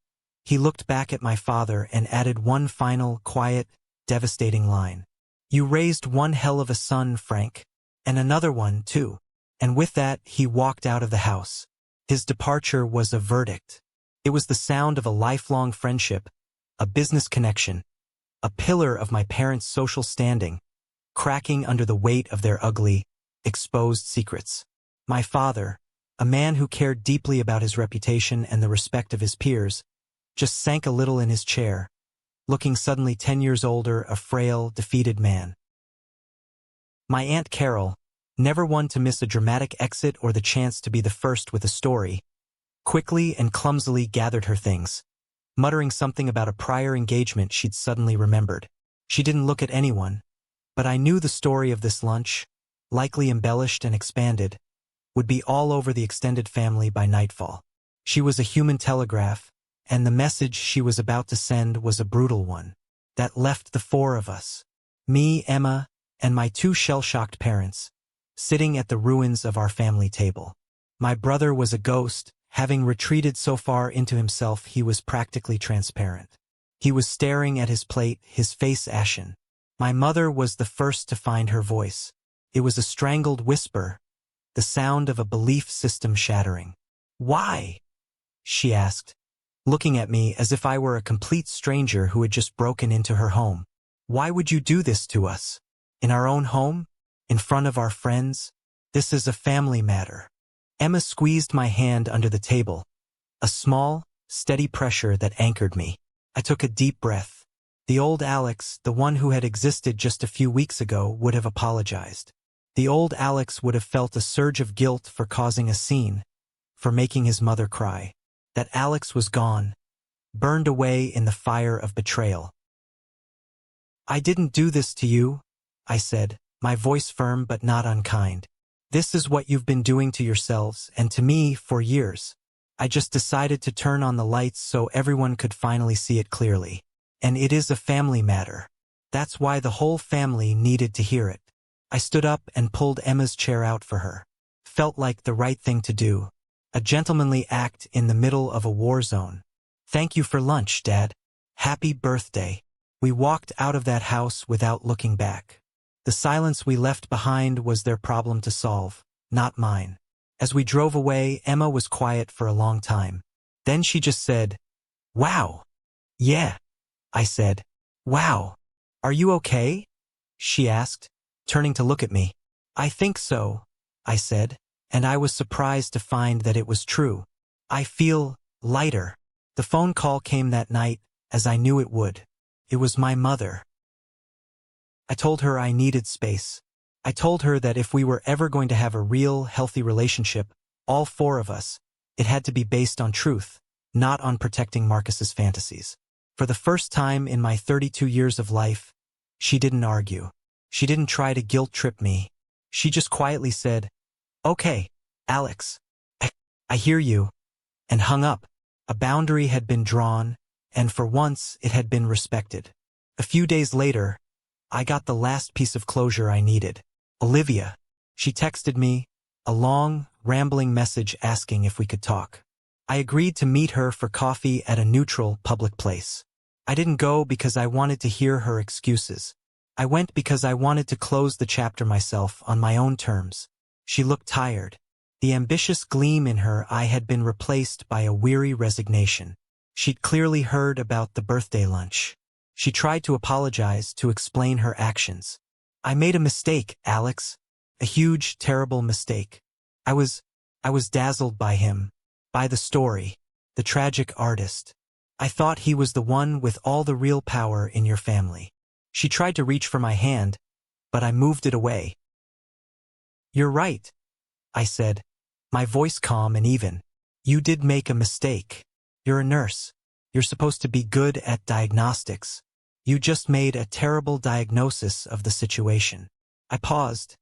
he looked back at my father and added one final, quiet, devastating line. "You raised one hell of a son, Frank. And another one, too." And with that, he walked out of the house. His departure was a verdict. It was the sound of a lifelong friendship, a business connection, a pillar of my parents' social standing, cracking under the weight of their ugly, exposed secrets. My father, a man who cared deeply about his reputation and the respect of his peers, just sank a little in his chair, looking suddenly 10 years older, a frail, defeated man. My Aunt Carol, never one to miss a dramatic exit or the chance to be the first with a story, quickly and clumsily gathered her things, muttering something about a prior engagement she'd suddenly remembered. She didn't look at anyone, but I knew the story of this lunch, likely embellished and expanded, would be all over the extended family by nightfall. She was a human telegraph, and the message she was about to send was a brutal one. That left the four of us, me, Emma, and my two shell-shocked parents, sitting at the ruins of our family table. My brother was a ghost, having retreated so far into himself he was practically transparent. He was staring at his plate, his face ashen. My mother was the first to find her voice. It was a strangled whisper, the sound of a belief system shattering. "Why?" she asked, looking at me as if I were a complete stranger who had just broken into her home. "Why would you do this to us? In our own home? In front of our friends? This is a family matter." Emma squeezed my hand under the table, a small, steady pressure that anchored me. I took a deep breath. The old Alex, the one who had existed just a few weeks ago, would have apologized. The old Alex would have felt a surge of guilt for causing a scene, for making his mother cry. That Alex was gone, burned away in the fire of betrayal. "I didn't do this to you," I said, my voice firm but not unkind. "This is what you've been doing to yourselves and to me for years. I just decided to turn on the lights so everyone could finally see it clearly. And it is a family matter. That's why the whole family needed to hear it." I stood up and pulled Emma's chair out for her. Felt like the right thing to do. A gentlemanly act in the middle of a war zone. "Thank you for lunch, Dad. Happy birthday." We walked out of that house without looking back. The silence we left behind was their problem to solve, not mine. As we drove away, Emma was quiet for a long time. Then she just said, "Wow." "Yeah," I said. "Wow. Are you okay?" she asked, turning to look at me. "I think so," I said, and I was surprised to find that it was true. "I feel lighter." The phone call came that night, as I knew it would. It was my mother. I told her I needed space. I told her that if we were ever going to have a real, healthy relationship, all four of us, it had to be based on truth, not on protecting Marcus's fantasies. For the first time in my 32 years of life, she didn't argue. She didn't try to guilt-trip me. She just quietly said, "Okay, Alex, I hear you," and hung up. A boundary had been drawn, and for once it had been respected. A few days later, I got the last piece of closure I needed. "Olivia." She texted me, a long, rambling message asking if we could talk. I agreed to meet her for coffee at a neutral, public place. I didn't go because I wanted to hear her excuses. I went because I wanted to close the chapter myself on my own terms. She looked tired. The ambitious gleam in her eye had been replaced by a weary resignation. She'd clearly heard about the birthday lunch. She tried to apologize, to explain her actions. "I made a mistake, Alex. A huge, terrible mistake. I was dazzled by him, by the story, the tragic artist. I thought he was the one with all the real power in your family." She tried to reach for my hand, but I moved it away. "You're right," I said, my voice calm and even. "You did make a mistake. You're a nurse. You're supposed to be good at diagnostics. You just made a terrible diagnosis of the situation." I paused,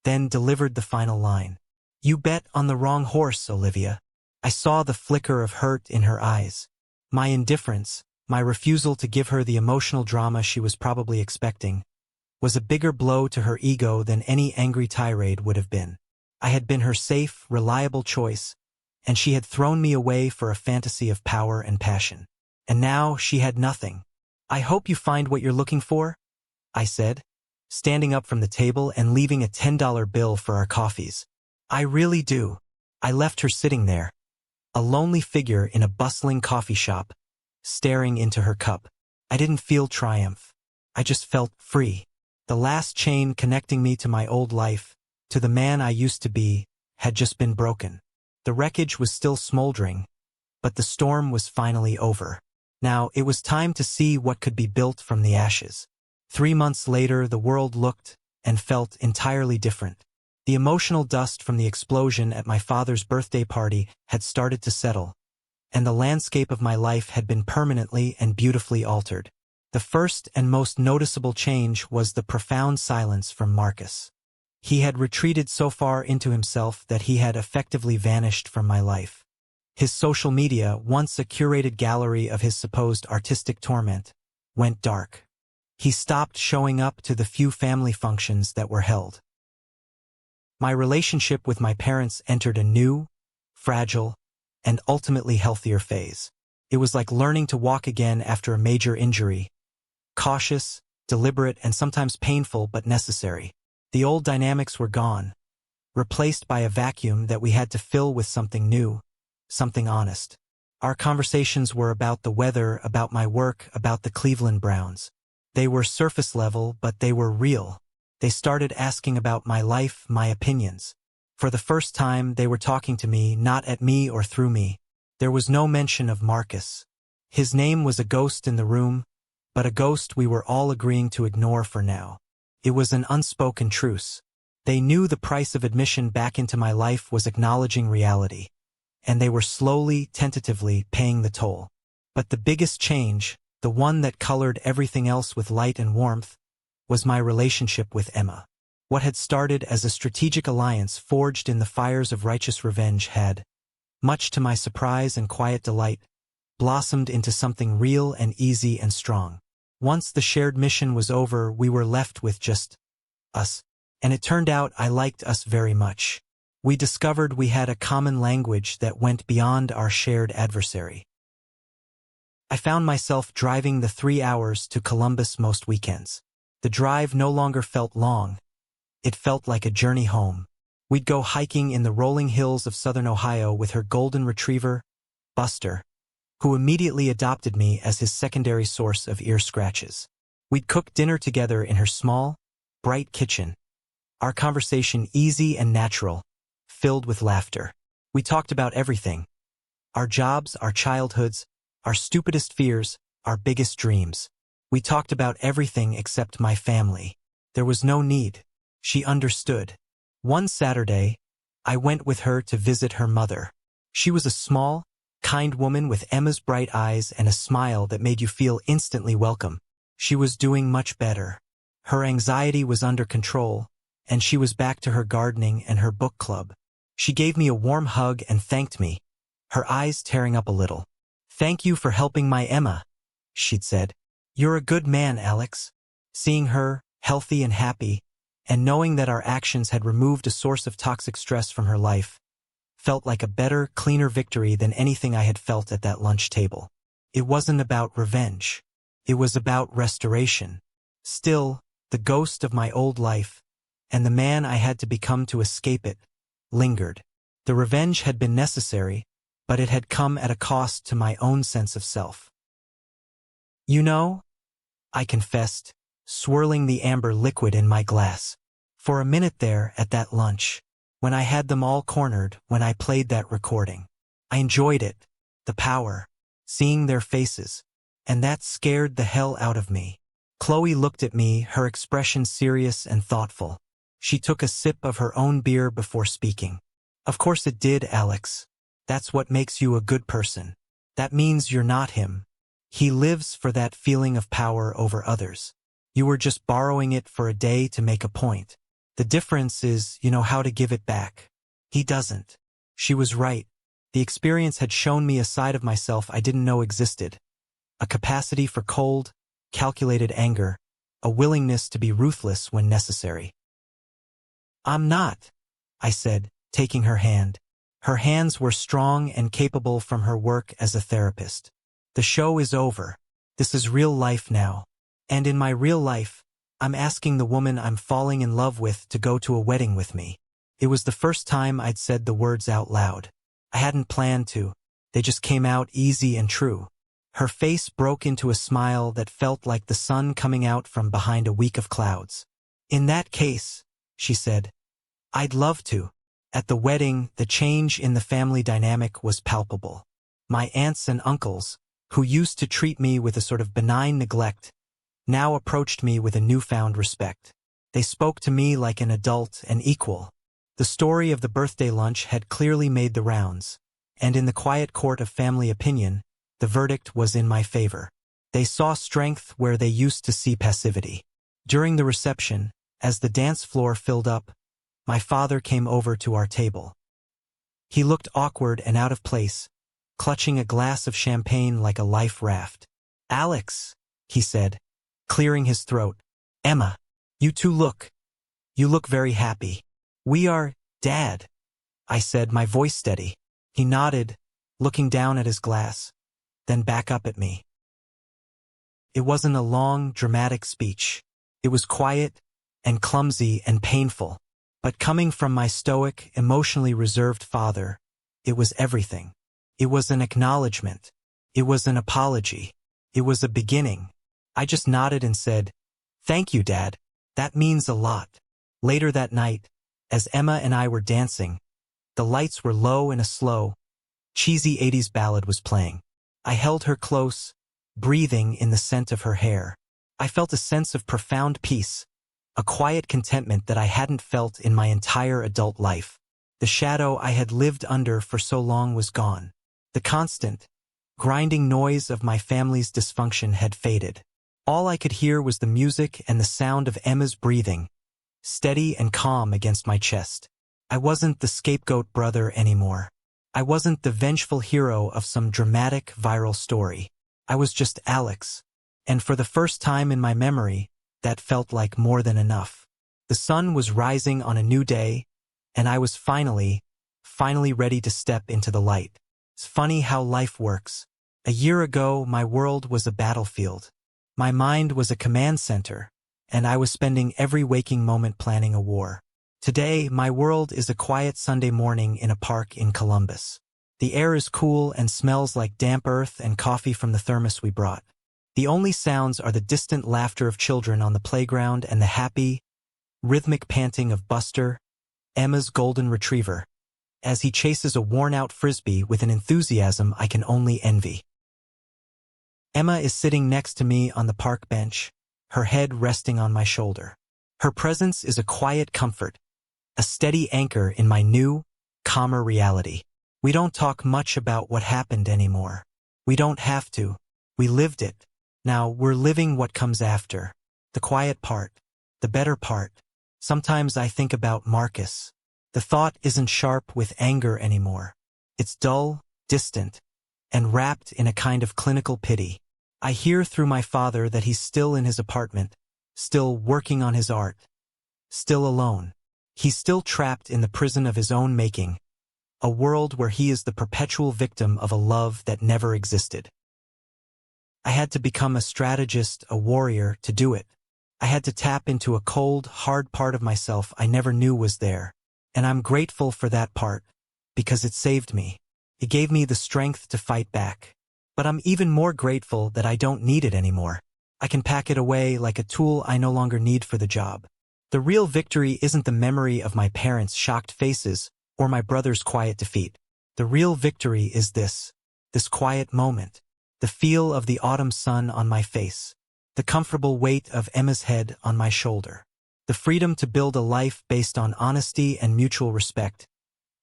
then delivered the final line. "You bet on the wrong horse, Olivia." I saw the flicker of hurt in her eyes. My indifference, my refusal to give her the emotional drama she was probably expecting, was a bigger blow to her ego than any angry tirade would have been. I had been her safe, reliable choice, and she had thrown me away for a fantasy of power and passion. And now she had nothing. "I hope you find what you're looking for," I said, standing up from the table and leaving a $10 bill for our coffees. "I really do." I left her sitting there, a lonely figure in a bustling coffee shop, staring into her cup. I didn't feel triumph. I just felt free. The last chain connecting me to my old life, to the man I used to be, had just been broken. The wreckage was still smoldering, but the storm was finally over. Now it was time to see what could be built from the ashes. 3 months later, the world looked and felt entirely different. The emotional dust from the explosion at my father's birthday party had started to settle, and the landscape of my life had been permanently and beautifully altered. The first and most noticeable change was the profound silence from Marcus. He had retreated so far into himself that he had effectively vanished from my life. His social media, once a curated gallery of his supposed artistic torment, went dark. He stopped showing up to the few family functions that were held. My relationship with my parents entered a new, fragile, and ultimately healthier phase. It was like learning to walk again after a major injury. Cautious, deliberate, and sometimes painful but necessary. The old dynamics were gone, replaced by a vacuum that we had to fill with something new, something honest. Our conversations were about the weather, about my work, about the Cleveland Browns. They were surface level, but they were real. They started asking about my life, my opinions. For the first time, they were talking to me, not at me or through me. There was no mention of Marcus. His name was a ghost in the room, but a ghost we were all agreeing to ignore for now. It was an unspoken truce. They knew the price of admission back into my life was acknowledging reality, and they were slowly, tentatively paying the toll. But the biggest change, the one that colored everything else with light and warmth, was my relationship with Emma. What had started as a strategic alliance forged in the fires of righteous revenge had, much to my surprise and quiet delight, blossomed into something real and easy and strong. Once the shared mission was over, we were left with just us, and it turned out I liked us very much. We discovered we had a common language that went beyond our shared adversary. I found myself driving the 3 hours to Columbus most weekends. The drive no longer felt long. It felt like a journey home. We'd go hiking in the rolling hills of southern Ohio with her golden retriever, Buster, who immediately adopted me as his secondary source of ear scratches. We'd cook dinner together in her small, bright kitchen. Our conversation easy and natural, filled with laughter. We talked about everything. Our jobs, our childhoods, our stupidest fears, our biggest dreams. We talked about everything except my family. There was no need. She understood. One Saturday, I went with her to visit her mother. She was a small, kind woman with Emma's bright eyes and a smile that made you feel instantly welcome. She was doing much better. Her anxiety was under control, and she was back to her gardening and her book club. She gave me a warm hug and thanked me, her eyes tearing up a little. "Thank you for helping my Emma," she'd said. "You're a good man, Alex." Seeing her, healthy and happy, and knowing that our actions had removed a source of toxic stress from her life, felt like a better, cleaner victory than anything I had felt at that lunch table. It wasn't about revenge. It was about restoration. Still, the ghost of my old life, and the man I had to become to escape it, lingered. The revenge had been necessary, but it had come at a cost to my own sense of self. "You know," I confessed, swirling the amber liquid in my glass. "For a minute there at that lunch, when I had them all cornered, when I played that recording, I enjoyed it, the power, seeing their faces, and that scared the hell out of me." Chloe looked at me, her expression serious and thoughtful. She took a sip of her own beer before speaking. "Of course it did, Alex. That's what makes you a good person. That means you're not him. He lives for that feeling of power over others. You were just borrowing it for a day to make a point. The difference is you know how to give it back. He doesn't." She was right. The experience had shown me a side of myself I didn't know existed. A capacity for cold, calculated anger, a willingness to be ruthless when necessary. "I'm not," I said, taking her hand. Her hands were strong and capable from her work as a therapist. "The show is over. This is real life now. And in my real life, I'm asking the woman I'm falling in love with to go to a wedding with me." It was the first time I'd said the words out loud. I hadn't planned to. They just came out easy and true. Her face broke into a smile that felt like the sun coming out from behind a week of clouds. "In that case," she said, "I'd love to." At the wedding, the change in the family dynamic was palpable. My aunts and uncles, who used to treat me with a sort of benign neglect, now approached me with a newfound respect. They spoke to me like an adult and equal. The story of the birthday lunch had clearly made the rounds. and in the quiet court of family opinion, the verdict was in my favor. They saw strength where they used to see passivity. During the reception, as the dance floor filled up, my father came over to our table. He looked awkward and out of place, clutching a glass of champagne like a life raft. "Alex," he said, clearing his throat. "Emma, you look very happy." "We are, Dad," I said, my voice steady. He nodded, looking down at his glass, then back up at me. It wasn't a long, dramatic speech. It was quiet and clumsy and painful. But coming from my stoic, emotionally reserved father, it was everything. It was an acknowledgement. It was an apology. It was a beginning. I just nodded and said, "Thank you, Dad. That means a lot." Later that night, as Emma and I were dancing, the lights were low and a slow, cheesy 80s ballad was playing. I held her close, breathing in the scent of her hair. I felt a sense of profound peace, a quiet contentment that I hadn't felt in my entire adult life. The shadow I had lived under for so long was gone. The constant, grinding noise of my family's dysfunction had faded. All I could hear was the music and the sound of Emma's breathing, steady and calm against my chest. I wasn't the scapegoat brother anymore. I wasn't the vengeful hero of some dramatic viral story. I was just Alex. And for the first time in my memory, that felt like more than enough. The sun was rising on a new day, and I was finally ready to step into the light. It's funny how life works. A year ago, my world was a battlefield. My mind was a command center, and I was spending every waking moment planning a war. Today, my world is a quiet Sunday morning in a park in Columbus. The air is cool and smells like damp earth and coffee from the thermos we brought. The only sounds are the distant laughter of children on the playground and the happy, rhythmic panting of Buster, Emma's golden retriever, as he chases a worn-out frisbee with an enthusiasm I can only envy. Emma is sitting next to me on the park bench, her head resting on my shoulder. Her presence is a quiet comfort, a steady anchor in my new, calmer reality. We don't talk much about what happened anymore. We don't have to. We lived it. Now we're living what comes after. The quiet part. The better part. Sometimes I think about Marcus. The thought isn't sharp with anger anymore. It's dull, distant, and wrapped in a kind of clinical pity. I hear through my father that he's still in his apartment, still working on his art, still alone. He's still trapped in the prison of his own making, a world where he is the perpetual victim of a love that never existed. I had to become a strategist, a warrior, to do it. I had to tap into a cold, hard part of myself I never knew was there. And I'm grateful for that part, because it saved me. It gave me the strength to fight back. But I'm even more grateful that I don't need it anymore. I can pack it away like a tool I no longer need for the job. The real victory isn't the memory of my parents' shocked faces or my brother's quiet defeat. The real victory is this quiet moment. The feel of the autumn sun on my face. The comfortable weight of Emma's head on my shoulder. The freedom to build a life based on honesty and mutual respect,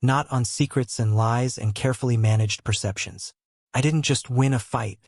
not on secrets and lies and carefully managed perceptions. I didn't just win a fight.